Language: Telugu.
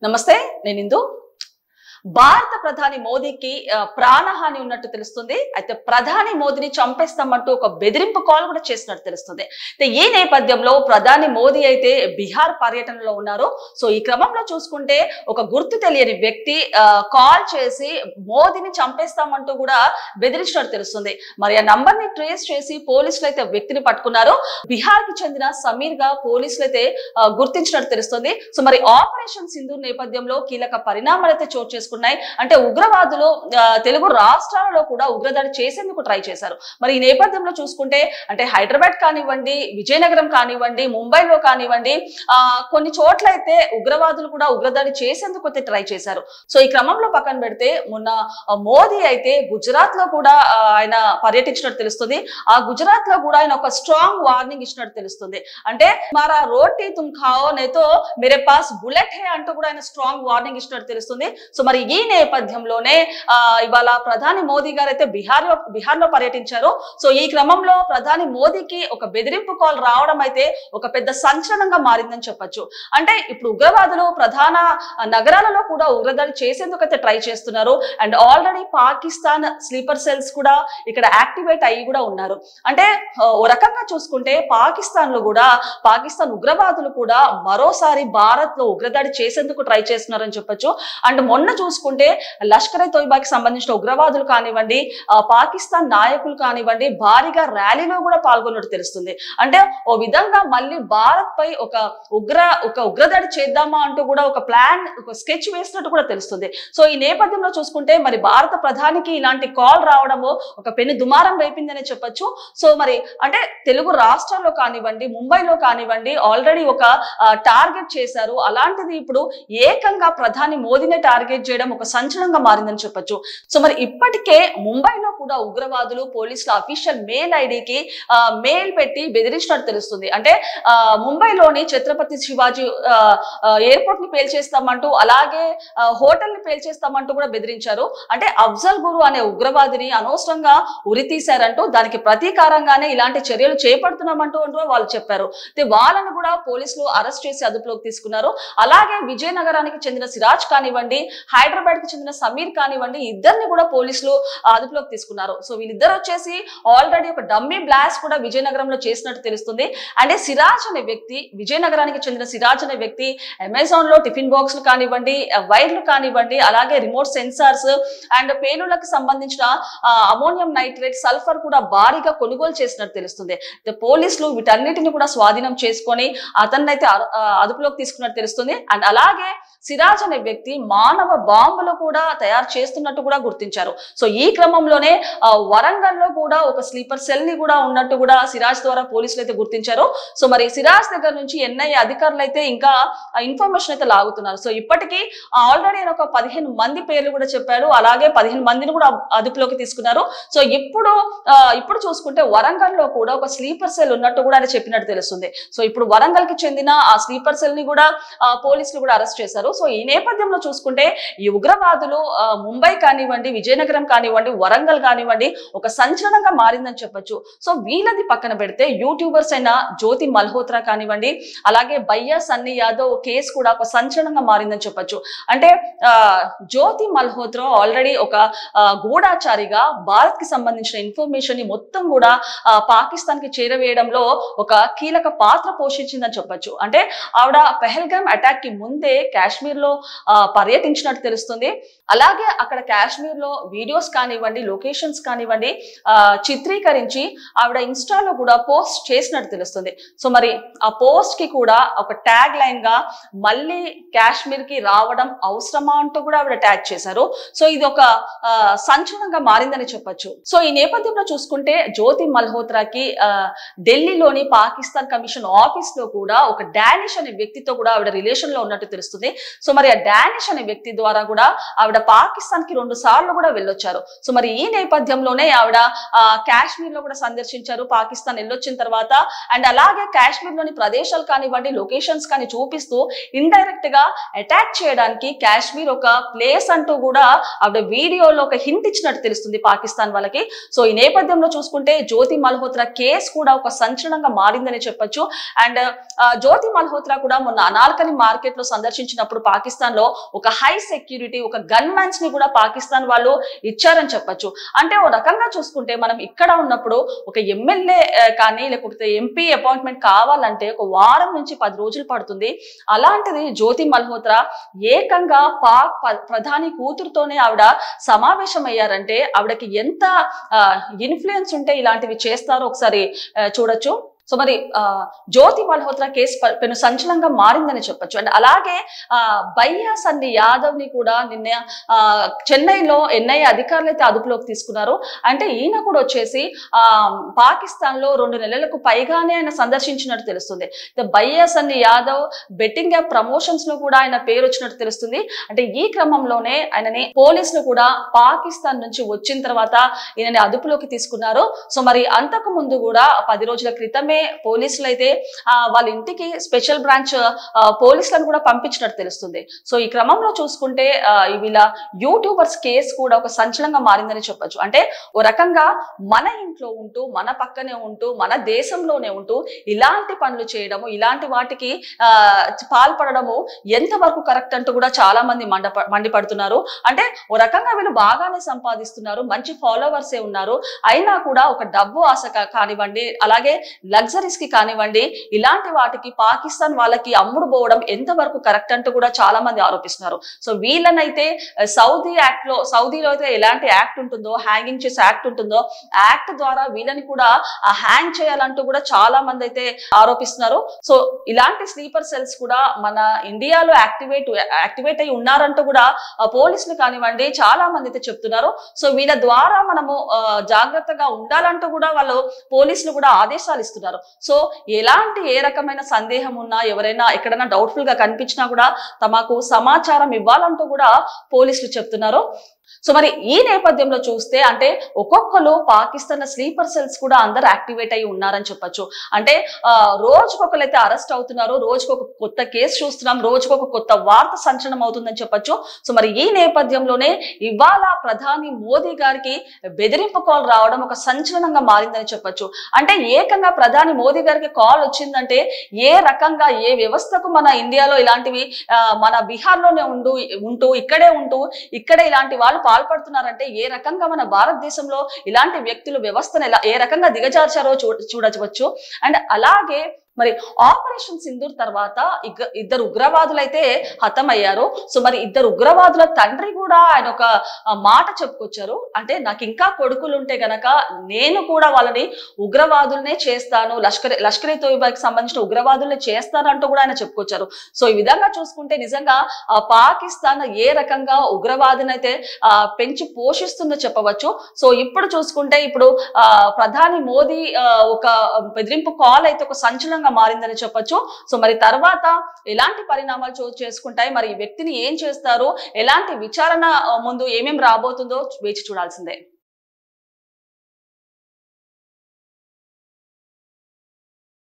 నమస్తే నేను ఇందు భారత ప్రధాని మోదీకి ప్రాణహాని ఉన్నట్టు తెలుస్తుంది. అయితే ప్రధాని మోదీని చంపేస్తామంటూ ఒక బెదిరింపు కాల్ కూడా చేసినట్టు తెలుస్తుంది. ఈ నేపథ్యంలో ప్రధాని మోదీ అయితే బీహార్ పర్యటనలో ఉన్నారు. సో ఈ క్రమంలో చూసుకుంటే ఒక గుర్తు తెలియని వ్యక్తి కాల్ చేసి మోదీని చంపేస్తామంటూ కూడా బెదిరించినట్టు తెలుస్తుంది. మరి ఆ నంబర్ ని ట్రేస్ చేసి పోలీసులు అయితే వ్యక్తిని పట్టుకున్నారు. బీహార్ కి చెందిన సమీర్ గా పోలీసులు అయితే గుర్తించినట్టు తెలుస్తుంది. సో మరి ఆపరేషన్ సింధూర్ నేపథ్యంలో కీలక పరిణామాలు అయితే చోటు చేసుకున్నాయి. అంటే ఉగ్రవాదులు తెలుగు రాష్ట్రాలలో కూడా ఉగ్రదాడి చేసేందుకు ట్రై చేశారు. మరి ఈ నేపథ్యంలో చూసుకుంటే అంటే హైదరాబాద్ కానివ్వండి, విజయనగరం కానివ్వండి, ముంబైలో కానివ్వండి, కొన్ని చోట్ల అయితే ఉగ్రవాదులు కూడా ఉగ్రదాడి చేసేందుకు అయితే ట్రై చేశారు. సో ఈ క్రమంలో పక్కన పెడితే మొన్న మోదీ అయితే గుజరాత్ లో కూడా ఆయన పర్యటించినట్టు తెలుస్తుంది. ఆ గుజరాత్ లో కూడా ఆయన ఒక స్ట్రాంగ్ వార్నింగ్ ఇచ్చినట్టు తెలుస్తుంది. అంటే మారా రోటీ తుమ్ ఖాओ నేతో మేరే పాస్ బుల్లెట్ హే అంటూ కూడా ఆయన స్ట్రాంగ్ వార్నింగ్ ఇచ్చినట్టు తెలుస్తుంది. సో మరి ఈ నేపథ్యంలోనే ఇవాళ ప్రధాని మోదీ గారు అయితే బీహార్ లో పర్యటించారు. సో ఈ క్రమంలో ప్రధాని మోదీకి ఒక బెదిరింపు కాల్ రావడం అయితే ఒక పెద్ద సంచలనంగా మారిందని చెప్పొచ్చు. అంటే ఇప్పుడు ఉగ్రవాదులు ప్రధాన నగరాలలో కూడా ఉగ్రదాడి చేసేందుకు అయితే ట్రై చేస్తున్నారు. And already Pakistan sleeper cells కూడా ఇక్కడ యాక్టివేట్ అయ్యి కూడా ఉన్నారు. అంటే ఓ రకంగా చూసుకుంటే పాకిస్తాన్ ఉగ్రవాదులు కూడా మరోసారి భారత్ లో ఉగ్రదాడి చేసేందుకు ట్రై చేస్తున్నారని చెప్పొచ్చు. అండ్ మొన్న చూసుకుంటే లష్కర్ ఏ తోయిబాకి సంబంధించిన ఉగ్రవాదులు కానివ్వండి, పాకిస్తాన్ నాయకులు కానివ్వండి భారీగా ర్యాలీలో కూడా పాల్గొన్నట్టు తెలుస్తుంది. అంటే ఓ విధంగా మళ్ళీ భారత్ పై ఒక ఉగ్రదాడి చేద్దామా అంటూ కూడా ఒక ప్లాన్, ఒక స్కెచ్ వేసినట్టు కూడా తెలుస్తుంది. సో ఈ నేపథ్యంలో చూసుకుంటే మరి భారత ప్రధానికి ఇలాంటి కాల్ రావడము ఒక పెను దుమారం రేపిందనే చెప్పొచ్చు. సో మరి అంటే తెలుగు రాష్ట్రాల్లో కానివ్వండి, ముంబైలో కానివ్వండి ఆల్రెడీ ఒక టార్గెట్ చేశారు. అలాంటిది ఇప్పుడు ఏకంగా ప్రధాని మోదీనే టార్గెట్ చేయడం ఒక సంచలనంగా మారిందని చెప్పొచ్చు. సో మరి ఇప్పటికే ముంబైలో కూడా ఉగ్రవాదులు పోలీసుల అఫీషియల్ మెయిల్ ఐడికి మెయిల్ పెట్టి బెదిరించినట్టు తెలుస్తుంది. అంటే ముంబైలోని ఛత్రపతి శివాజీ ఎయిర్పోర్ట్ ని పేల్చేస్తామంటూ, అలాగే హోటల్ ని పేల్చేస్తామంటూ కూడా బెదిరించారు. అంటే అఫ్జల్ గురు అనే ఉగ్రవాదిని అనవసరంగా ఉరి తీశారంటూ దానికి ప్రతీకారంగానే ఇలాంటి చర్యలు చేపడుతున్నామంటూ వాళ్ళు చెప్పారు. వాళ్ళను కూడా పోలీసులు అరెస్ట్ చేసి అదుపులోకి తీసుకున్నారు. అలాగే విజయనగరానికి చెందిన సిరాజ్ కానివ్వండి, హైదరాబాద్ కి చెందిన సమీర్ కానివ్వండి, ఇద్దరిని కూడా పోలీసులు అదుపులోకి తీసుకున్నారు. సో వీళ్ళిద్దరు వచ్చేసి ఆల్రెడీ ఒక డమ్మీ బ్లాస్ట్ కూడా విజయనగరంలో చేసినట్టు తెలుస్తుంది. అంటే సిరాజ్ అనే వ్యక్తి, విజయనగరానికి చెందిన సిరాజ్ అనే వ్యక్తి అమెజాన్ లో టిఫిన్ బాక్స్లు కానివ్వండి, వైర్లు కానివ్వండి, అలాగే రిమోట్ సెన్సార్స్ అండ్ పేలుళ్లకు సంబంధించిన అమోనియం నైట్రేట్, సల్ఫర్ కూడా భారీగా కొనుగోలు చేసినట్టు తెలుస్తుంది. పోలీసులు వీటన్నిటిని కూడా స్వాధీనం చేసుకొని అతన్ని అయితే అదుపులోకి తీసుకున్నట్టు తెలుస్తుంది. అండ్ అలాగే సిరాజ్ అనే వ్యక్తి మానవ బాంబులు కూడా తయారు చేస్తున్నట్టు కూడా గుర్తించారు. సో ఈ క్రమంలోనే వరంగల్ లో కూడా ఒక స్లీపర్ సెల్ ని కూడా ఉన్నట్టు కూడా సిరాజ్ ద్వారా పోలీసులు అయితే గుర్తించారు. సో మరి సిరాజ్ దగ్గర నుంచి ఎన్ఐఏ అధికారులు అయితే ఇంకా ఇన్ఫర్మేషన్ అయితే లాగుతున్నారు. సో ఇప్పటికీ ఆల్రెడీ ఒక 15 మంది పేర్లు కూడా చెప్పాడు. అలాగే 15 మందిని కూడా అదుపులోకి తీసుకున్నారు. సో ఇప్పుడు చూసుకుంటే వరంగల్ లో కూడా ఒక స్లీపర్ సెల్ ఉన్నట్టు కూడా ఆయన చెప్పినట్టు తెలుస్తుంది. సో ఇప్పుడు వరంగల్ కి చెందిన ఆ స్లీపర్ సెల్ ని కూడా పోలీసులు కూడా అరెస్ట్ చేశారు. సో ఈ నేపథ్యంలో చూసుకుంటే ఈ ఉగ్రవాదులు ముంబై కానివ్వండి, విజయనగరం కానివ్వండి, వరంగల్ కానివ్వండి ఒక సంచలనంగా మారిందని చెప్పొచ్చు. సో వీళ్ళది పక్కన పెడితే యూట్యూబర్స్ అయిన జ్యోతి మల్హోత్రా కానివ్వండి, అలాగే బయ్యా సన్నీ యాదవ్ కేసు కూడా ఒక సంచలనంగా మారిందని చెప్పొచ్చు. అంటే జ్యోతి మల్హోత్రా ఆల్రెడీ ఒక గూఢాచారిగా భారత్ కి సంబంధించిన ఇన్ఫర్మేషన్ ని మొత్తం కూడా పాకిస్తాన్ కి చేరవేయడంలో ఒక కీలక పాత్ర పోషించిందని చెప్పొచ్చు. అంటే ఆవిడ పెహల్గామ్ అటాక్ కి ముందే కాశ్మీర్ లో పర్యటించినట్టు తెలుస్తుంది. అలాగే అక్కడ కాశ్మీర్ లో వీడియోస్ కానివ్వండి, లొకేషన్స్ కానివ్వండి చిత్రీకరించి ఆవిడ ఇన్స్టాలో కూడా పోస్ట్ చేసినట్టు తెలుస్తుంది. సో మరి ఆ పోస్ట్ కి కూడా ఒక ట్యాగ్ లైన్ గా మళ్ళీ కాశ్మీర్ కి రావడం అవసరమా అంటూ కూడా ఆవిడ ట్యాగ్ చేశారు. సో ఇది ఒక సంచలనంగా మారిందని చెప్పొచ్చు. సో ఈ నేపథ్యంలో చూసుకుంటే జ్యోతి మల్హోత్రాకి ఢిల్లీలోని పాకిస్తాన్ కమిషన్ ఆఫీస్ లో కూడా ఒక డానిష్ అనే వ్యక్తితో కూడా ఆవిడ రిలేషన్ లో ఉన్నట్టు తెలుస్తుంది. సో మరి ఆ డానిష్ అనే వ్యక్తి ద్వారా ద్వారా కూడా ఆవిడ పాకిస్తాన్ కి 2 సార్లు కూడా వెళ్ళొచ్చారు. సో మరి ఈ నేపథ్యంలోనే ఆవిడ కాశ్మీర్ లో కూడా సందర్శించారు. పాకిస్తాన్ వెళ్ళొచ్చిన తర్వాత అండ్ అలాగే కాశ్మీర్ లోని ప్రదేశాలు కానివ్వండి, లొకేషన్స్ కానీ చూపిస్తూ ఇండైరెక్ట్ గా అటాక్ చేయడానికి కాశ్మీర్ ఒక ప్లేస్ అంటూ కూడా ఆవిడ వీడియోలో ఒక హింట్ ఇచ్చినట్టు తెలుస్తుంది పాకిస్తాన్ వాళ్ళకి. సో ఈ నేపథ్యంలో చూసుకుంటే జ్యోతి మల్హోత్రా కేసు కూడా ఒక సంచలనంగా మారిందని చెప్పొచ్చు. అండ్ జ్యోతి మల్హోత్రా కూడా మొన్న అనార్కలి మార్కెట్ లో సందర్శించినప్పుడు పాకిస్తాన్ లో ఒక హై సెక్యూరిటీ ఒక గన్ మ్యాన్స్ ని కూడా పాకిస్తాన్ వాళ్ళు ఇచ్చారని చెప్పొచ్చు. అంటే ఓ రకంగా చూసుకుంటే మనం ఇక్కడ ఉన్నప్పుడు ఒక ఎమ్మెల్యే కానీ లేకపోతే ఎంపీ అపాయింట్మెంట్ కావాలంటే ఒక వారం నుంచి 10 రోజులు పడుతుంది. అలాంటిది జ్యోతి మల్హోత్రా ఏకంగా పాక్ ప్రధాని కూతురుతోనే ఆవిడ సమావేశం అయ్యారంటే ఆవిడకి ఎంత ఇన్ఫ్లుయెన్స్ ఉంటే ఇలాంటివి చేస్తారో ఒకసారి చూడొచ్చు. సో మరి జ్యోతి మల్హోత్రా కేసు పెను సంచలనంగా మారిందని చెప్పొచ్చు. అండ్ అలాగే భయ్యా సన్ని యాదవ్ ని కూడా నిన్న చెన్నైలో ఎన్ఐఏ అధికారులు అయితే అదుపులోకి తీసుకున్నారు. అంటే ఈయన కూడా వచ్చేసి పాకిస్తాన్ లో 2 నెలలకు పైగానే ఆయన సందర్శించినట్టు తెలుస్తుంది. భయ్యా సన్ని యాదవ్ బెట్టింగ్ యాప్ ప్రమోషన్స్ లో కూడా ఆయన పేరు వచ్చినట్టు తెలుస్తుంది. అంటే ఈ క్రమంలోనే ఆయనని పోలీసులు కూడా పాకిస్తాన్ నుంచి వచ్చిన తర్వాత ఈయనని అదుపులోకి తీసుకున్నారు. సో మరి అంతకు ముందు కూడా 10 రోజుల క్రితమే పోలీసులు అయితే వాళ్ళ ఇంటికి స్పెషల్ బ్రాంచ్ పోలీసులను కూడా పంపించినట్టు తెలుస్తుంది. సో ఈ క్రమంలో చూసుకుంటే వీళ్ళ యూట్యూబర్స్ కేసు కూడా ఒక సంచలనంగా మారిందని చెప్పొచ్చు. అంటే ఓ రకంగా మన ఇంట్లో ఉంటూ మన పక్కనే ఉంటూ మన దేశంలోనే ఉంటూ ఇలాంటి పనులు చేయడము, ఇలాంటి వాటికి పాల్పడము ఎంతవరకు కరెక్ట్ అంటూ కూడా చాలా మంది మండిపడుతున్నారు. అంటే ఓ రకంగా వీళ్ళు బాగానే సంపాదిస్తున్నారు, మంచి ఫాలోవర్సే ఉన్నారు, అయినా కూడా ఒక డబ్బు ఆశ కానివ్వండి, అలాగే లగ్జరీస్ కి కానివ్వండి, ఇలాంటి వాటికి పాకిస్తాన్ వాళ్ళకి అమ్ముడు పోవడం ఎంతవరకు కరెక్ట్ అంటూ కూడా చాలా మంది ఆరోపిస్తున్నారు. సో వీళ్ళనైతే సౌదీలో అయితే ఎలాంటి యాక్ట్ ఉంటుందో, హ్యాంగింగ్ చేసే యాక్ట్ ఉంటుందో, యాక్ట్ ద్వారా వీళ్ళని కూడా హ్యాంగ్ చేయాలంటూ కూడా చాలా మంది అయితే ఆరోపిస్తున్నారు. సో ఇలాంటి స్లీపర్ సెల్స్ కూడా మన ఇండియాలో యాక్టివేట్ అయి ఉన్నారంటూ కూడా పోలీసులు కానివ్వండి చాలా మంది అయితే చెప్తున్నారు. సో వీళ్ళ ద్వారా మనము జాగ్రత్తగా ఉండాలంటూ కూడా వాళ్ళు పోలీసులు కూడా ఆదేశాలు ఇస్తున్నారు. సో ఏ రకమైన సందేహం ఉన్నా, ఎవరైనా ఎక్కడైనా డౌట్ఫుల్ గా కనిపించినా కూడా తమకు సమాచారం ఇవ్వాలంటూ కూడా పోలీసులు చెప్తున్నారు. సో మరి ఈ నేపథ్యంలో చూస్తే అంటే ఒక్కొక్కరు పాకిస్తాన్ స్లీపర్ సెల్స్ కూడా అందరు యాక్టివేట్ అయి ఉన్నారని చెప్పొచ్చు. అంటే రోజుకొకరైతే అరెస్ట్ అవుతున్నారు, రోజుకొక కొత్త కేసు చూస్తున్నాం, రోజుకొక కొత్త వార్త సంచలనం అవుతుందని చెప్పొచ్చు. సో మరి ఈ నేపథ్యంలోనే ఇవాళ ప్రధాని మోదీ గారికి బెదిరింపు కాల్ రావడం ఒక సంచలనంగా మారిందని చెప్పొచ్చు. అంటే ఏకంగా ప్రధాని మోదీ గారికి కాల్ వచ్చిందంటే ఏ రకంగా ఏ వ్యవస్థకు మన ఇండియాలో ఇలాంటివి మన బీహార్ లోనే ఉంటూ ఇక్కడే ఇలాంటి వాళ్ళు పాల్పడుతున్నారంటే ఏ రకంగా మన భారతదేశంలో ఇలాంటి వ్యక్తులు వ్యవస్థను ఏ రకంగా దిగజార్చారో చూడవచ్చు. అండ్ అలాగే మరి ఆపరేషన్ సింధూర్ తర్వాత ఇద్దరు ఉగ్రవాదులు అయితే హతమయ్యారు. సో మరి ఇద్దరు ఉగ్రవాదుల తండ్రి కూడా ఆయన ఒక మాట చెప్పుకొచ్చారు. అంటే నాకు ఇంకా కొడుకులు ఉంటే గనక నేను కూడా వాళ్ళని ఉగ్రవాదులనే చేస్తాను, లష్కర్ ఈ తోయిబాకి సంబంధించిన ఉగ్రవాదుల్ని చేస్తానంటూ కూడా ఆయన చెప్పుకొచ్చారు. సో ఈ విధంగా చూసుకుంటే నిజంగా పాకిస్తాన్ ఏ రకంగా ఉగ్రవాదిని అయితే పెంచి పోషిస్తుందో చెప్పవచ్చు. సో ఇప్పుడు చూసుకుంటే ప్రధాని మోదీ ఒక బెదిరింపు కాల్ అయితే ఒక సంచలనంగా మారిందని చెప్పొచ్చు. సో మరి తర్వాత ఎలాంటి పరిణామాలు చోటు చేసుకుంటాయి, మరి ఈ వ్యక్తిని ఏం చేస్తారు, ఎలాంటి విచారణ ముందు ఏమేం రాబోతుందో వేచి చూడాల్సిందే.